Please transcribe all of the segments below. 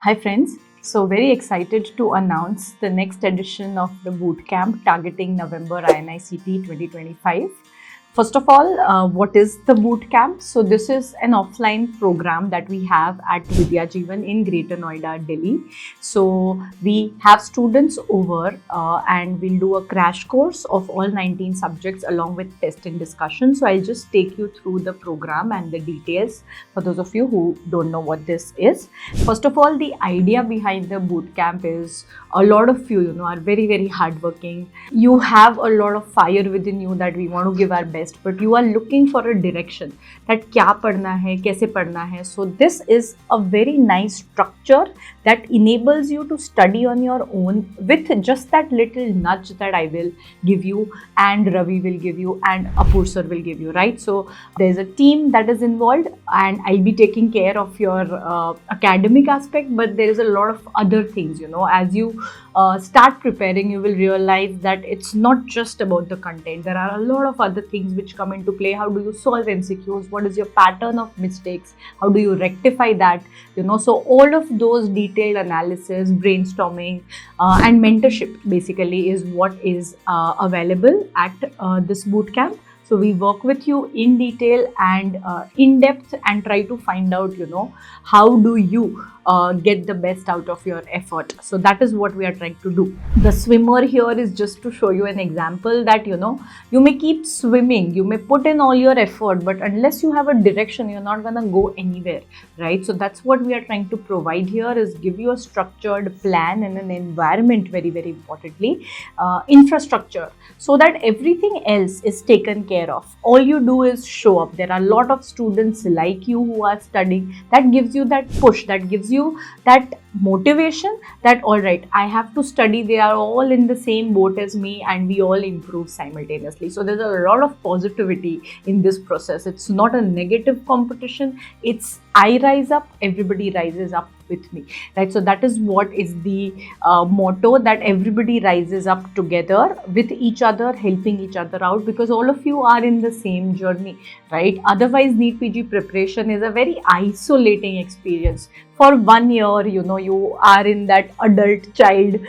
Hi friends, so very excited to announce the next edition of the bootcamp targeting November INICT 2025. First of all, what is the bootcamp? So this is an offline program that we have at Vidya Jeevan in Greater Noida, Delhi. So we have students over and we'll do a crash course of all 19 subjects along with test and discussion. So I'll just take you through the program and the details for those of you who don't know what this is. First of all, the idea behind the bootcamp is a lot of you are very, very hardworking. You have a lot of fire within you that we want to give our best, but you are looking for a direction that क्या पढ़ना है, कैसे पढ़ना है. So this is a very nice structure that enables you to study on your own with just that little nudge that I will give you and Ravi will give you and Apur sir will give you, right? So there's a team that is involved and I'll be taking care of your academic aspect, but there is a lot of other things, as you start preparing, you will realize that it's not just about the content. There are a lot of other things which come into play. How do you solve MCQs? What is your pattern of mistakes? How do you rectify that? So all of those detailed analysis, brainstorming, and mentorship basically is what is available at this bootcamp. So we work with you in detail and in depth and try to find out, how do you get the best out of your effort. So that is what we are trying to do. The swimmer here is just to show you an example that, you may keep swimming, you may put in all your effort, but unless you have a direction, you're not going to go anywhere, right? So that's what we are trying to provide here, is give you a structured plan and an environment, very, very importantly, infrastructure, so that everything else is taken care of. All you do is show up. There are a lot of students like you who are studying. That gives you that push, that gives you that motivation that all right, I have to study. They are all in the same boat as me and we all improve simultaneously. So there's a lot of positivity in this process. It's not a negative competition. It's I rise up, everybody rises up with me, right? So that is what is the motto, that everybody rises up together with each other, helping each other out, because all of you are in the same journey, right? Otherwise, NEET PG preparation is a very isolating experience. For 1 year, you are in that adult child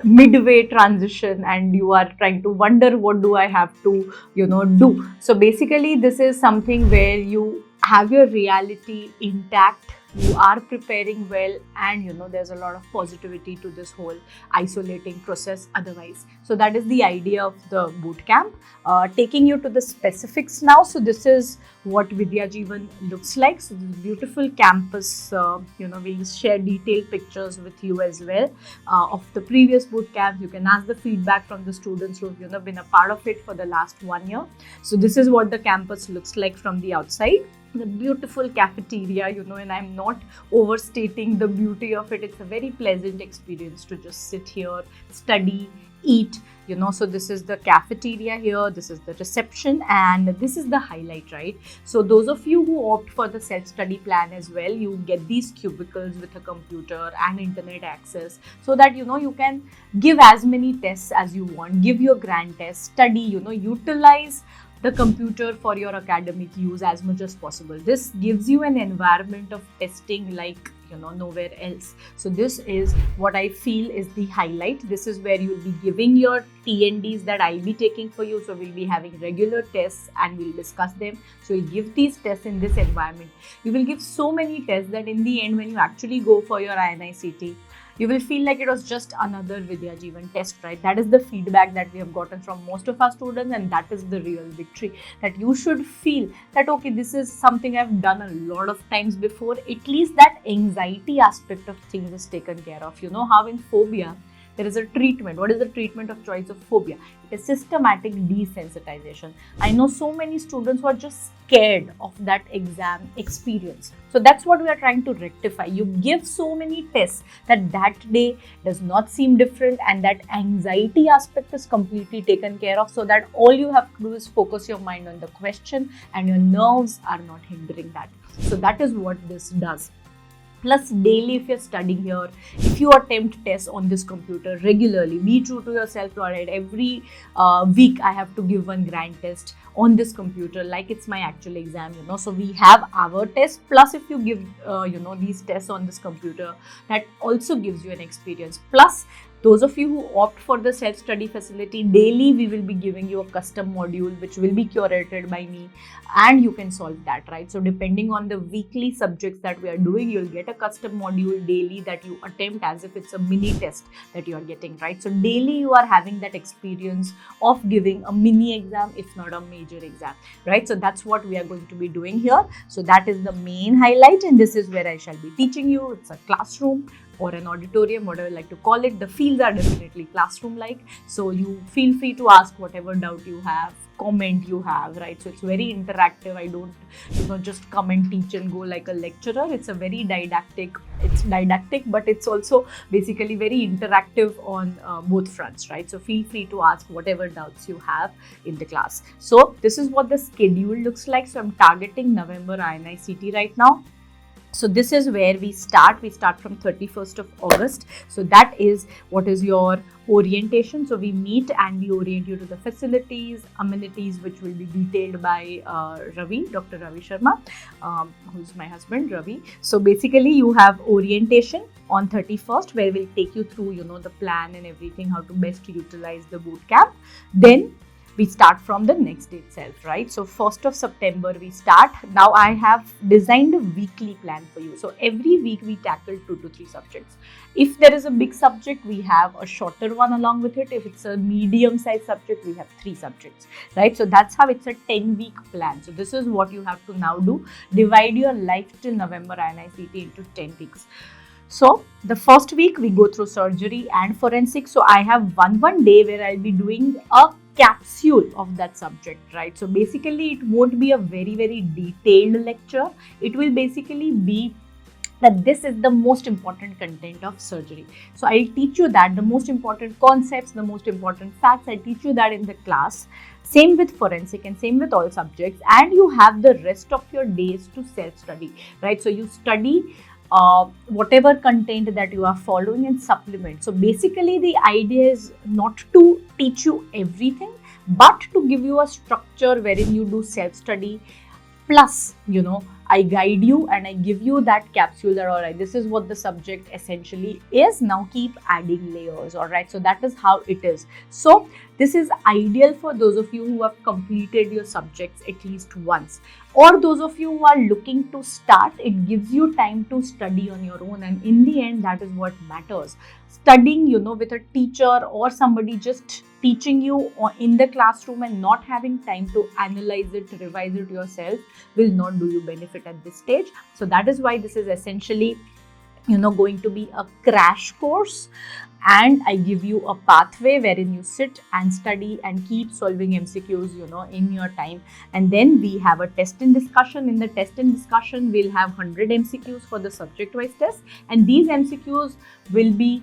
midway transition and you are trying to wonder, what do I have to, do? So basically, this is something where you have your reality intact, you are preparing well, and there's a lot of positivity to this whole isolating process otherwise. So that is the idea of the bootcamp. Taking you to the specifics now. So this is what Vidya Jeevan looks like. So this beautiful campus, we'll share detailed pictures with you as well of the previous bootcamp. You can ask the feedback from the students who've been a part of it for the last 1 year. So this is what the campus looks like from the outside. The beautiful cafeteria, and I'm not overstating the beauty of it. It's a very pleasant experience to just sit here, study, eat, so this is the cafeteria here, this is the reception, and this is the highlight, right? So those of you who opt for the self-study plan as well, you get these cubicles with a computer and internet access, so that you can give as many tests as you want, give your grand test, study, utilize the computer for your academic use as much as possible. This gives you an environment of testing like nowhere else. So this is what I feel is the highlight. This is where you'll be giving your TNDs that I'll be taking for you. So we'll be having regular tests and we'll discuss them. So you'll give these tests in this environment. You will give so many tests that in the end, when you actually go for your INICT, you will feel like it was just another Vidya Jeevan test, right? That is the feedback that we have gotten from most of our students, and that is the real victory. That you should feel that, okay, this is something I've done a lot of times before. At least that anxiety aspect of things is taken care of. How in phobia, there is a treatment. What is the treatment of choice of phobia? It is systematic desensitization. I know so many students who are just scared of that exam experience. So that's what we are trying to rectify. You give so many tests that day does not seem different, and that anxiety aspect is completely taken care of, so that all you have to do is focus your mind on the question and your nerves are not hindering that. So that is what this does. Plus daily, if you're studying here, if you attempt tests on this computer regularly, be true to yourself, right? Every week I have to give one grand test on this computer like it's my actual exam, so we have our test, plus if you give these tests on this computer, that also gives you an experience. Plus, those of you who opt for the self-study facility, daily we will be giving you a custom module which will be curated by me, and you can solve that, right? So depending on the weekly subjects that we are doing, you'll get a custom module daily that you attempt as if it's a mini test that you are getting, right? So daily you are having that experience of giving a mini exam, if not a major exam, right? So that's what we are going to be doing here. So that is the main highlight, and this is where I shall be teaching you. It's a classroom or an auditorium, whatever you like to call it. The fields are definitely classroom-like. So you feel free to ask whatever doubt you have, comment you have, right? So it's very interactive. I don't, just come and teach and go like a lecturer. It's a very didactic. It's didactic, but it's also basically very interactive on both fronts, right? So feel free to ask whatever doubts you have in the class. So this is what the schedule looks like. So I'm targeting November INICT right now. So this is where we start. We start from 31st of August. So that is what is your orientation. So we meet and we orient you to the facilities, amenities, which will be detailed by Ravi, Dr. Ravi Sharma, who's my husband, Ravi. So basically you have orientation on 31st, where we'll take you through, the plan and everything, how to best utilize the boot camp. Then we start from the next day itself, right? So 1st of September we start. Now I have designed a weekly plan for you. So every week we tackle 2 to 3 subjects. If there is a big subject, we have a shorter one along with it. If it's a medium-sized subject, we have 3 subjects, right? So that's how it's a 10-week plan. So this is what you have to now do. Divide your life till November INICT into 10 weeks. So the first week we go through surgery and forensics. So I have one day where I'll be doing a capsule of that subject, right? So basically it won't be a very, very detailed lecture. It will basically be that this is the most important content of surgery. So I'll teach you that, the most important concepts, the most important facts, I'll teach you that in the class. Same with forensic and same with all subjects. And you have the rest of your days to self-study, right? So you study whatever content that you are following and supplement. So basically the idea is not to teach you everything, but to give you a structure wherein you do self-study. Plus, I guide you and I give you that capsule that, all right, this is what the subject essentially is. Now keep adding layers, all right? So that is how it is. So this is ideal for those of you who have completed your subjects at least once, or those of you who are looking to start. It gives you time to study on your own, and in the end, that is what matters. Studying, with a teacher or somebody just teaching you in the classroom and not having time to analyze it, revise it yourself, will not do you benefit at this stage. So that is why this is essentially, going to be a crash course. And I give you a pathway wherein you sit and study and keep solving MCQs, in your time. And then we have a test and discussion. In the test and discussion, we'll have 100 MCQs for the subject-wise test. And these MCQs will be,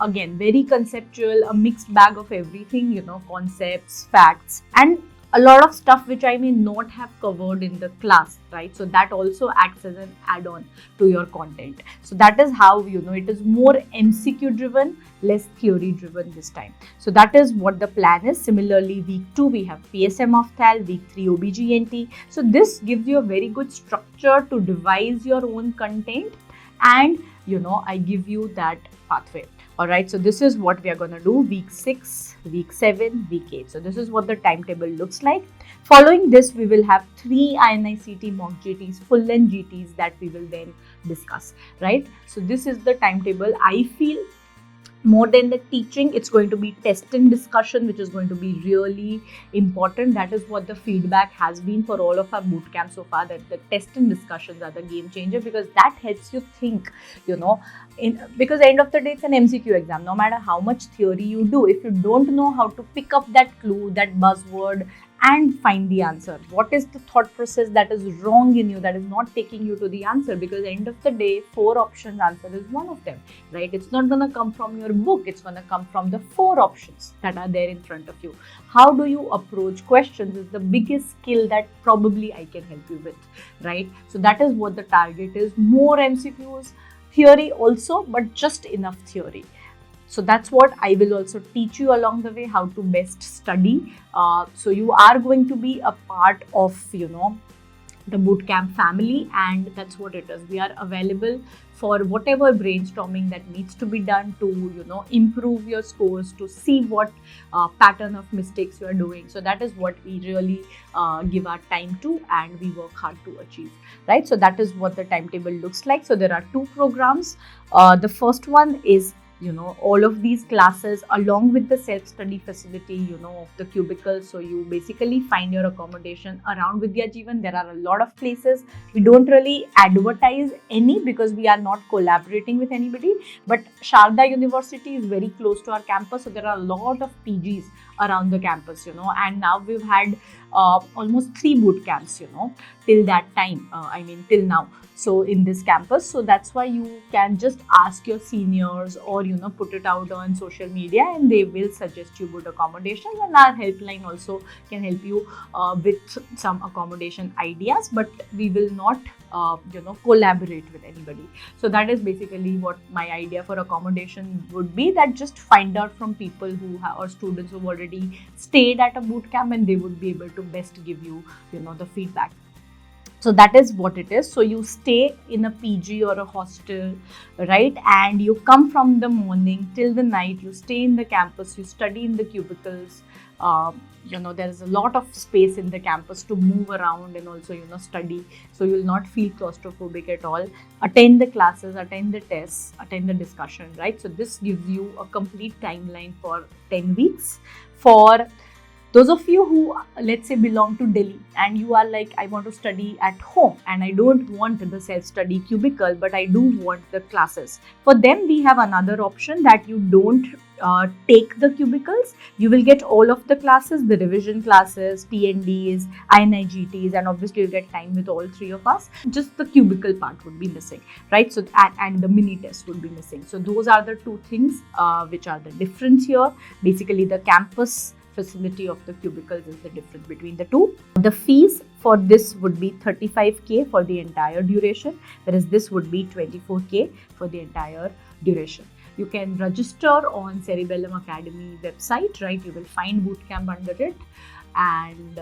again, very conceptual, a mixed bag of everything, concepts, facts, and a lot of stuff which I may not have covered in the class, right? So that also acts as an add-on to your content. So that is how, it is more MCQ driven, less theory driven this time. So that is what the plan is. Similarly, week 2, we have PSM Opthal, week 3, OBGYN. So this gives you a very good structure to devise your own content, and, I give you that pathway. All right, so this is what we are going to do week 6, week 7, week 8. So this is what the timetable looks like. Following this, we will have 3 INICT mock GTs, full length GTs that we will then discuss, right? So this is the timetable. I feel more than the teaching, it's going to be test and discussion, which is going to be really important. That is what the feedback has been for all of our boot camps so far, that the test and discussions are the game changer, because that helps you think, because at the end of the day, it's an MCQ exam. No matter how much theory you do, if you don't know how to pick up that clue, that buzzword, and find the answer, what is the thought process that is wrong in you, that is not taking you to the answer? Because at the end of the day, 4 options answer is one of them, right? It's not going to come from your book. It's going to come from the 4 options that are there in front of you. How do you approach questions is the biggest skill that probably I can help you with, right? So that is what the target is. More MCQs, theory also, but just enough theory. So that's what I will also teach you along the way, how to best study. So you are going to be a part of, the bootcamp family, and that's what it is. We are available for whatever brainstorming that needs to be done to improve your scores, to see what pattern of mistakes you are doing. So that is what we really give our time to, and we work hard to achieve, right? So that is what the timetable looks like. So there are 2 programs. The first one is all of these classes along with the self-study facility, of the cubicle. So you basically find your accommodation around Vidya Jeevan. There are a lot of places. We don't really advertise any because we are not collaborating with anybody. But Sharda University is very close to our campus. So there are a lot of PGs around the campus, and now we've had almost 3 boot camps, till that time, till now. So in this campus, so that's why you can just ask your seniors or put it out on social media, and they will suggest you good accommodations, and our helpline also can help you with some accommodation ideas, but we will not collaborate with anybody. So that is basically what my idea for accommodation would be, that just find out from people who have, or students who've already stayed at a boot camp, and they would be able to best give you the feedback. So that is what it is. So you stay in a PG or a hostel, right? And you come from the morning till the night. You stay in the campus. You study in the cubicles. There is a lot of space in the campus to move around and also study. So you will not feel claustrophobic at all. Attend the classes, attend the tests, attend the discussion, right? So this gives you a complete timeline for 10 weeks. For those of you who, let's say, belong to Delhi and you are like, I want to study at home and I don't want the self-study cubicle, but I do want the classes. For them, we have another option that you don't take the cubicles. You will get all of the classes, the revision classes, TNDs, INIGTs, and obviously you'll get time with all 3 of us. Just the cubicle part would be missing, right? So and the mini test would be missing. So those are the 2 things which are the difference here. Basically, the campus facility of the cubicles is the difference between the 2. The fees for this would be 35K for the entire duration, whereas this would be 24K for the entire duration. You can register on Cerebellum Academy website, right? You will find bootcamp under it. And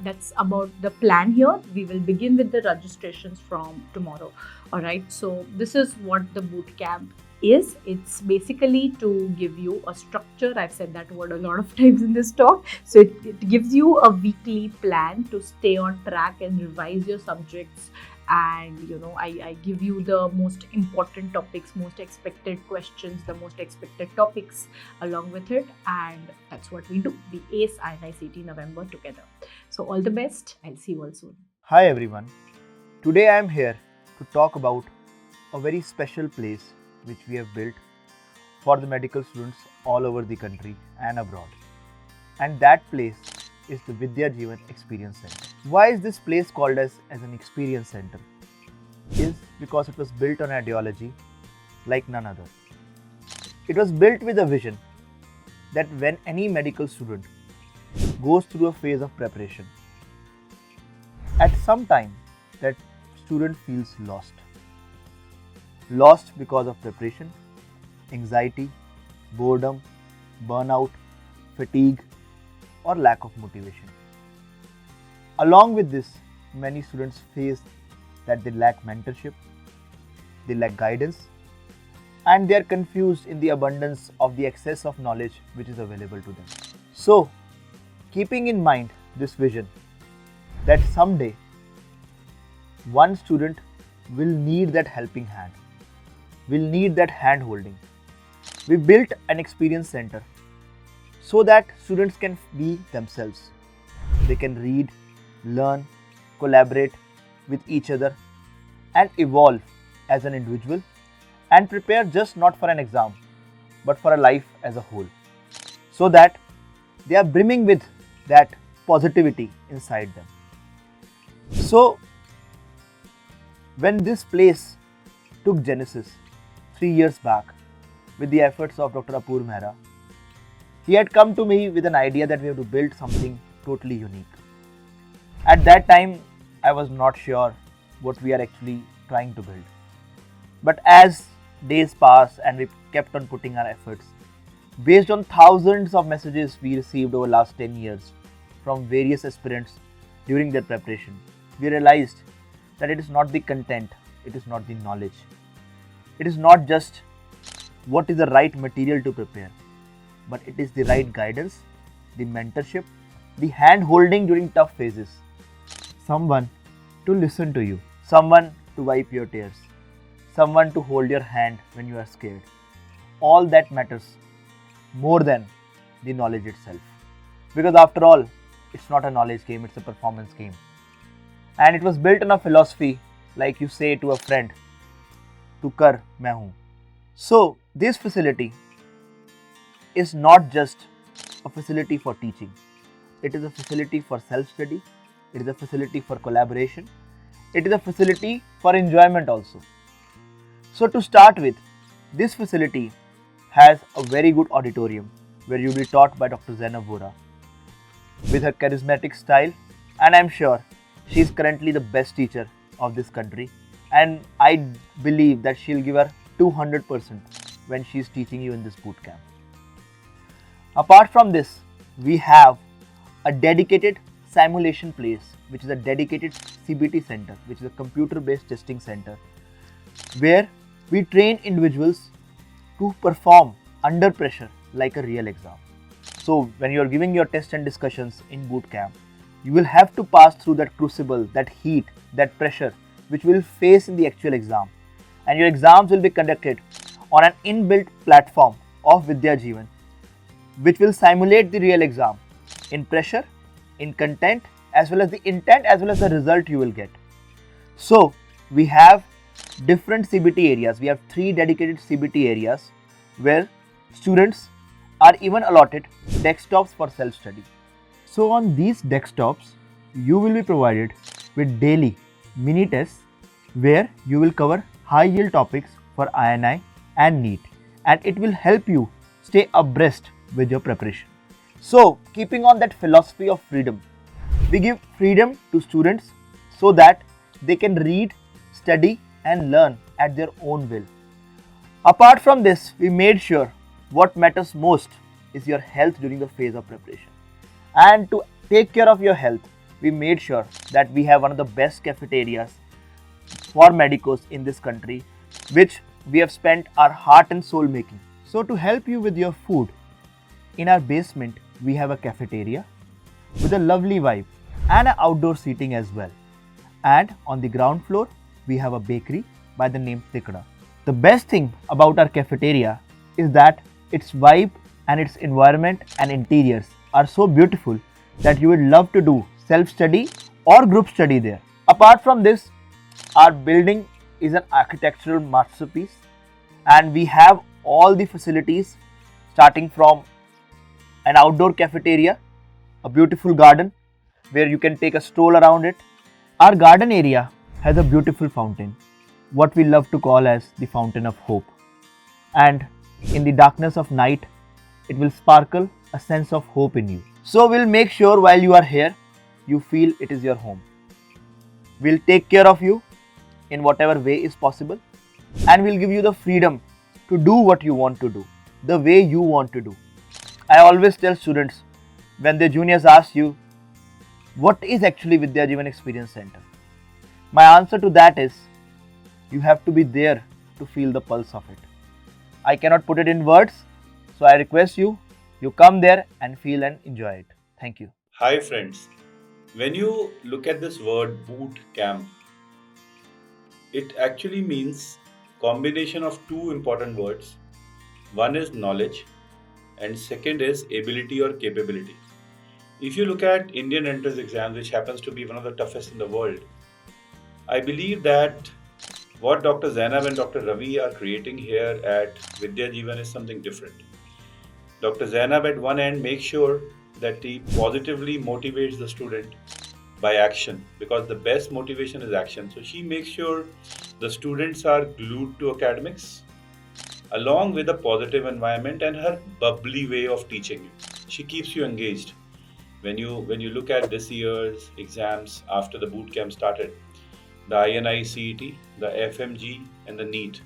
that's about the plan here. We will begin with the registrations from tomorrow. All right. So this is what the bootcamp is. It's basically to give you a structure. I've said that word a lot of times in this talk. So it gives you a weekly plan to stay on track and revise your subjects. And I give you the most important topics, most expected questions, the most expected topics along with it, and that's what we do. We ace INICET November together. So all the best. I'll see you all soon. Hi everyone. Today I am here to talk about a very special place which we have built for the medical students all over the country and abroad. And that place is the Vidya Jeevan Experience Center. Why is this place called as an experience center? Is because it was built on ideology like none other. It was built with a vision that when any medical student goes through a phase of preparation, at some time that student feels lost. Lost because of preparation, anxiety, boredom, burnout, fatigue, or lack of motivation. Along with this, many students face that they lack mentorship, they lack guidance, and they are confused in the abundance of the excess of knowledge which is available to them. So, keeping in mind this vision that someday one student will need that helping hand, will need that hand holding, we built an experience center so that students can be themselves. They can read, learn, collaborate with each other and evolve as an individual and prepare just not for an exam but for a life as a whole, so that they are brimming with that positivity inside them. So when this place took genesis 3 years back with the efforts of Dr. Apoorv Mehra, he had come to me with an idea that we have to build something totally unique. At that time, I was not sure what we are actually trying to build. But as days passed and we kept on putting our efforts, based on thousands of messages we received over last 10 years from various aspirants during their preparation, we realized that it is not the content, it is not the knowledge, it is not just what is the right material to prepare, but it is the right guidance, the mentorship, the hand holding during tough phases, someone to listen to you, someone to wipe your tears, someone to hold your hand when you are scared. All that matters more than the knowledge itself. Because after all, it's not a knowledge game, it's a performance game. And it was built on a philosophy, like you say to a friend, "Tu kar, main hu." So, this facility is not just a facility for teaching, it is a facility for self study, it is a facility for collaboration, it is a facility for enjoyment also. So, to start with, this facility has a very good auditorium where you will be taught by Dr. Zainab Vora with her charismatic style, and I am sure she is currently the best teacher of this country, and I believe that she'll give her 200% when she is teaching you in this boot camp. Apart from this, we have a dedicated simulation place, which is a dedicated CBT center, which is a computer-based testing center, where we train individuals to perform under pressure like a real exam. So when you are giving your tests and discussions in boot camp, you will have to pass through that crucible, that heat, that pressure, which will face in the actual exam. And your exams will be conducted on an inbuilt platform of Vidya Jeevan, which will simulate the real exam in pressure, in content, as well as the intent, as well as the result you will get. So we have different CBT areas. We have 3 dedicated CBT areas where students are even allotted desktops for self-study. So on these desktops, you will be provided with daily mini tests where you will cover high yield topics for INI and NEET, and it will help you stay abreast with your preparation. So keeping on that philosophy of freedom, we give freedom to students so that they can read, study and learn at their own will. Apart from this, we made sure what matters most is your health during the phase of preparation. And to take care of your health, we made sure that we have one of the best cafeterias for medicos in this country, which we have spent our heart and soul making. So to help you with your food, in our basement we have a cafeteria with a lovely vibe and an outdoor seating as well. And on the ground floor, we have a bakery by the name Tikda. The best thing about our cafeteria is that its vibe and its environment and interiors are so beautiful that you would love to do self-study or group study there. Apart from this, our building is an architectural masterpiece, and we have all the facilities starting from an outdoor cafeteria, a beautiful garden where you can take a stroll around it. Our garden area has a beautiful fountain, what we love to call as the fountain of hope. And in the darkness of night, it will sparkle a sense of hope in you. So we'll make sure while you are here, you feel it is your home. We'll take care of you in whatever way is possible, and we'll give you the freedom to do what you want to do, the way you want to do. I always tell students when their juniors ask you, what is actually Vidya Jeevan Experience Center? My answer to that is, you have to be there to feel the pulse of it. I cannot put it in words, so I request you come there and feel and enjoy it. Thank you. Hi friends, when you look at this word boot camp, it actually means combination of 2 important words. One is knowledge and second is ability or capability. If you look at Indian entrance exams, which happens to be one of the toughest in the world, I believe that what Dr. Zainab and Dr. Ravi are creating here at Vidya Jeevan is something different. Dr. Zainab at one end makes sure that he positively motivates the student by action, because the best motivation is action. So she makes sure the students are glued to academics along with a positive environment and her bubbly way of teaching you. She keeps you engaged. When you look at this year's exams after the boot camp started, the INI CET, the FMG and the NEET,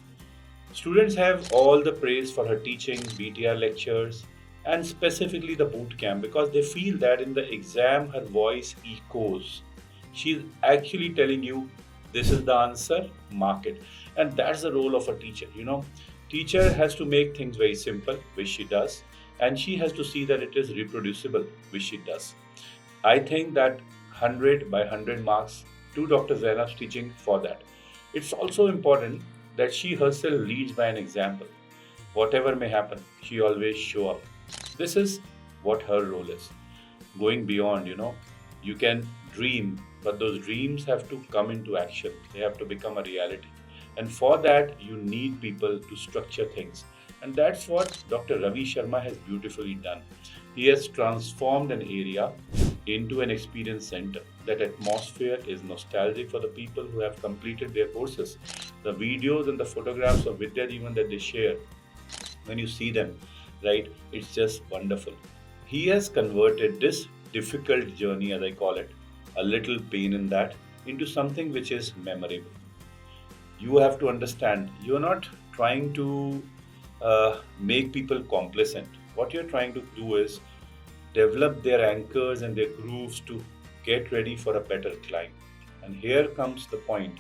Students have all the praise for her teaching, BTR lectures, and specifically the boot camp because they feel that in the exam her voice echoes. She's actually telling you this is the answer, mark it. And that's the role of a teacher. Teacher has to make things very simple, which she does, and she has to see that it is reproducible, which she does. I think that 100 by 100 marks to Dr. Zainab's teaching for that. It's also important that she herself leads by an example. Whatever may happen, she always show up. This is what her role is. Going beyond, you can dream, but those dreams have to come into action. They have to become a reality. And for that, you need people to structure things. And that's what Dr. Ravi Sharma has beautifully done. He has transformed an area into an experience center. That atmosphere is nostalgic for the people who have completed their courses. The videos and the photographs of Vidya Jeevan that they share, when you see them, right, it's just wonderful. He has converted this difficult journey, as I call it, a little pain in that, into something which is memorable. You have to understand, you're not trying to make people complacent. What you're trying to do is develop their anchors and their grooves to get ready for a better climb. And here comes the point.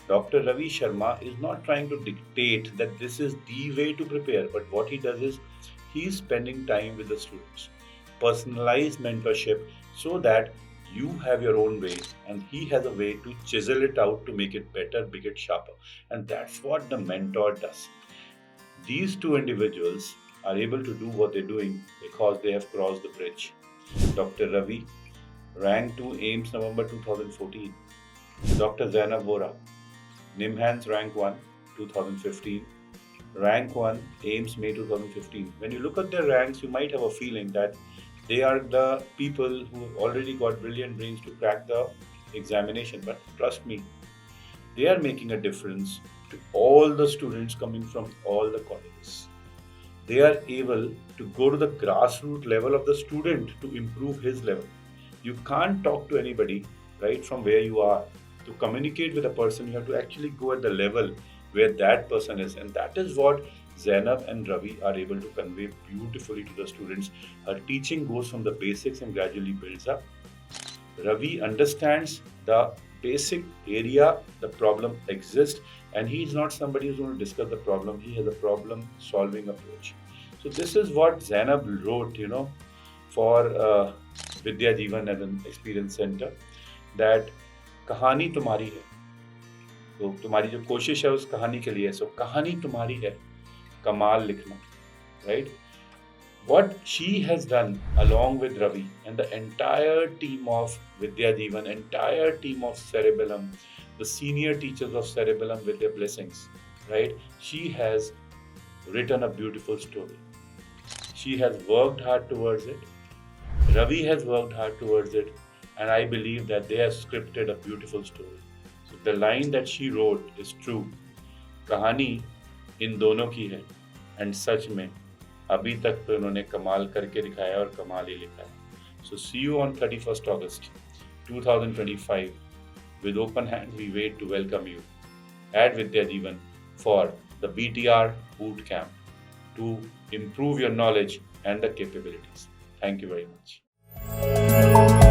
Dr. Ravi Sharma is not trying to dictate that this is the way to prepare, but what he does is he's spending time with the students, personalized mentorship, so that you have your own way and he has a way to chisel it out to make it better, make it sharper. And that's what the mentor does. These two individuals are able to do what they're doing because they have crossed the bridge. Dr. Ravi, rank 2 AIMS November 2014. Dr. Zainab Vora, NIMHANS rank 1 2015. Rank 1 AIMS May 2015. When you look at their ranks, you might have a feeling that they are the people who already got brilliant brains to crack the examination. But trust me, they are making a difference to all the students coming from all the colleges. They are able to go to the grassroots level of the student to improve his level. You can't talk to anybody right from where you are. To communicate with a person, you have to actually go at the level where that person is. And that is what Zainab and Ravi are able to convey beautifully to the students. Her teaching goes from the basics and gradually builds up. Ravi understands the basic area the problem exists, and he is not somebody who's going to discuss the problem. He has a problem solving approach. So this is what Zainab wrote, for Vidya Jeevan as an experience center, that कहानी तुम्हारी है, तो तुम्हारी जो कोशिश है उस कहानी के लिए, सो कहानी तुम्हारी है, कमाल लिखना, right? What she has done along with Ravi and the entire team of Vidya Jeevan, entire team of Cerebellum, the senior teachers of Cerebellum with their blessings, right? She has written a beautiful story. She has worked hard towards it. Ravi has worked hard towards it. And I believe that they have scripted a beautiful story. So the line that she wrote is true. कहानी इन दोनों की है, and सच में अभी तक तो इन्होंने कमाल करके दिखाया और कमाल ही लिखा है. So see you on 31st August 2025. With open hands, we wait to welcome you at Vidya Jeevan for the BTR Boot Camp to improve your knowledge and the capabilities. Thank you very much.